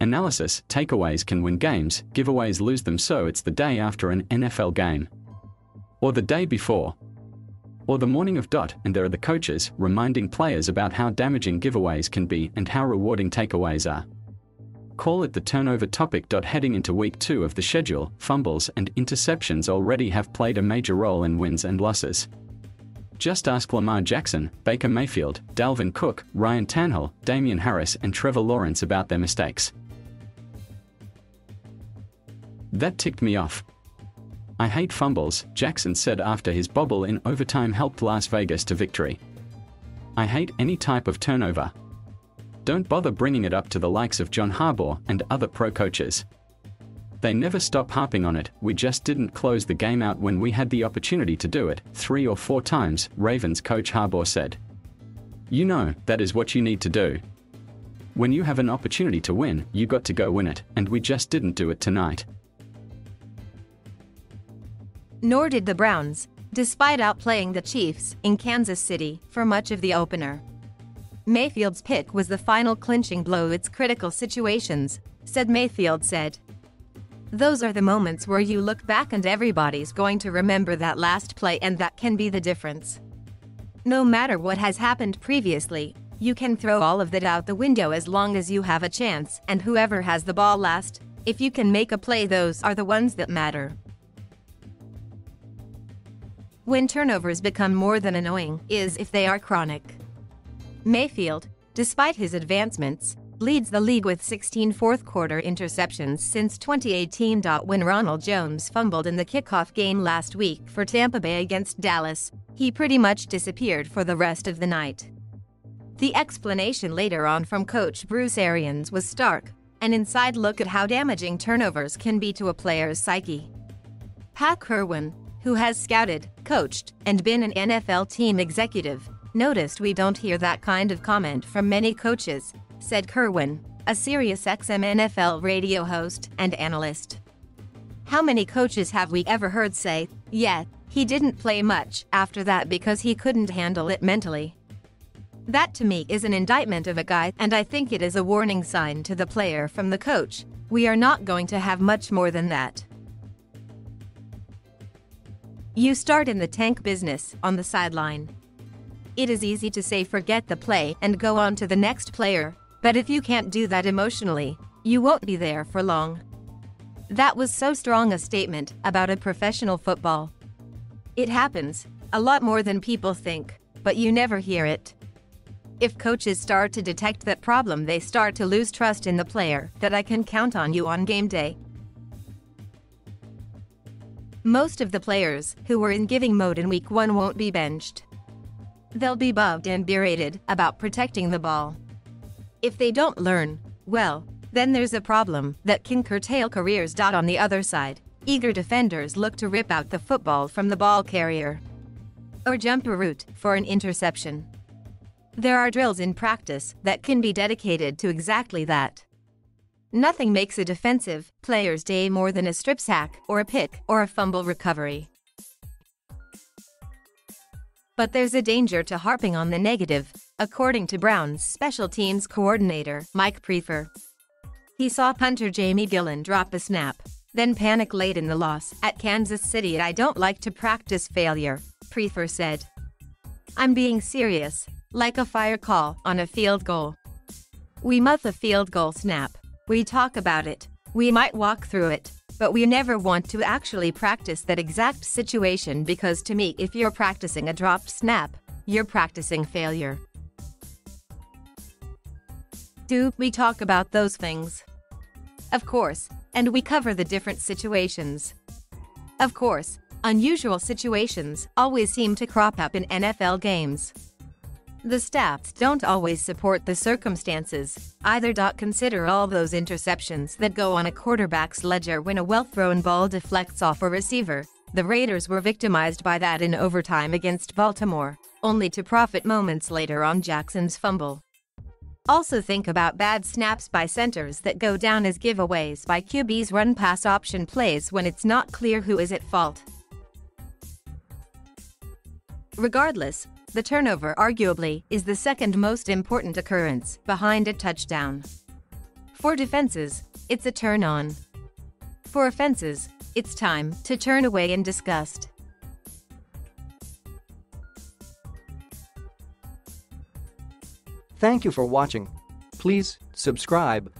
Analysis: takeaways can win games, giveaways lose them. So it's the day after an NFL game, or the day before, or the morning of. And there are the coaches reminding players about how damaging giveaways can be and how rewarding takeaways are. Call it the turnover topic. Heading into week 2 of the schedule, fumbles and interceptions already have played a major role in wins and losses. Just ask Lamar Jackson, Baker Mayfield, Dalvin Cook, Ryan Tannehill, Damien and Trevor Lawrence about their mistakes. That ticked me off. I hate fumbles, Jackson said after his bobble in overtime helped Las Vegas to victory. I hate any type of turnover. Don't bother bringing it up to the likes of John Harbaugh and other pro coaches. They never stop harping on it. We just didn't close the game out when we had the opportunity to do it 3 or 4 times, Ravens coach Harbaugh said. You know, that is what you need to do. When you have an opportunity to win, you got to go win it, and we just didn't do it tonight. Nor did the Browns, despite outplaying the Chiefs in Kansas City for much of the opener. Mayfield's pick was the final clinching blow. It's critical situations, Mayfield said. Those are the moments where you look back and everybody's going to remember that last play, and that can be the difference. No matter what has happened previously, you can throw all of that out the window as long as you have a chance, and whoever has the ball last, if you can make a play, those are the ones that matter. When turnovers become more than annoying is if they are chronic. Mayfield, despite his advancements, leads the league with 16 fourth-quarter interceptions since 2018. When Ronald Jones fumbled in the kickoff game last week for Tampa Bay against Dallas, he pretty much disappeared for the rest of the night. The explanation later on from coach Bruce Arians was stark, an inside look at how damaging turnovers can be to a player's psyche. Pat Kerwin, who has scouted, coached, and been an NFL team executive, noticed we don't hear that kind of comment from many coaches, said Kerwin, a SiriusXM NFL radio host and analyst. How many coaches have we ever heard say, "Yeah, he didn't play much after that because he couldn't handle it mentally"? That to me is an indictment of a guy, and I think it is a warning sign to the player from the coach. We are not going to have much more than that. You start in the tank business on the sideline. It is easy to say forget the play and go on to the next player, but if you can't do that emotionally, you won't be there for long. That was so strong a statement about a professional football. It happens, a lot more than people think, but you never hear it. If coaches start to detect that problem, they start to lose trust in the player that I can count on you on game day. Most of the players who were in giving mode in week 1 won't be benched. They'll be bugged and berated about protecting the ball. If they don't learn, well, then there's a problem that can curtail careers. On the other side, eager defenders look to rip out the football from the ball carrier or jump a route for an interception. There are drills in practice that can be dedicated to exactly that. Nothing makes a defensive player's day more than a strip sack or a pick or a fumble recovery. But there's a danger to harping on the negative, according to Browns special teams coordinator Mike Prefer. He saw punter Jamie Gillan drop a snap, then panic late in the loss at Kansas City. "I don't like to practice failure," Prefer said. "I'm being serious, like a fire call on a field goal. We muff a field goal snap. We talk about it, we might walk through it, but we never want to actually practice that exact situation, because to me, if you're practicing a dropped snap, you're practicing failure." Do we talk about those things? Of course, and we cover the different situations. Of course, unusual situations always seem to crop up in NFL games. The stats don't always support the circumstances either. Consider all those interceptions that go on a quarterback's ledger when a well-thrown ball deflects off a receiver. The Raiders were victimized by that in overtime against Baltimore, only to profit moments later on Jackson's fumble. Also think about bad snaps by centers that go down as giveaways by QB's run-pass option plays when it's not clear who is at fault. Regardless, the turnover arguably is the second most important occurrence behind a touchdown. For defenses, it's a turn on. For offenses, it's time to turn away in disgust. Thank you for watching. Please subscribe.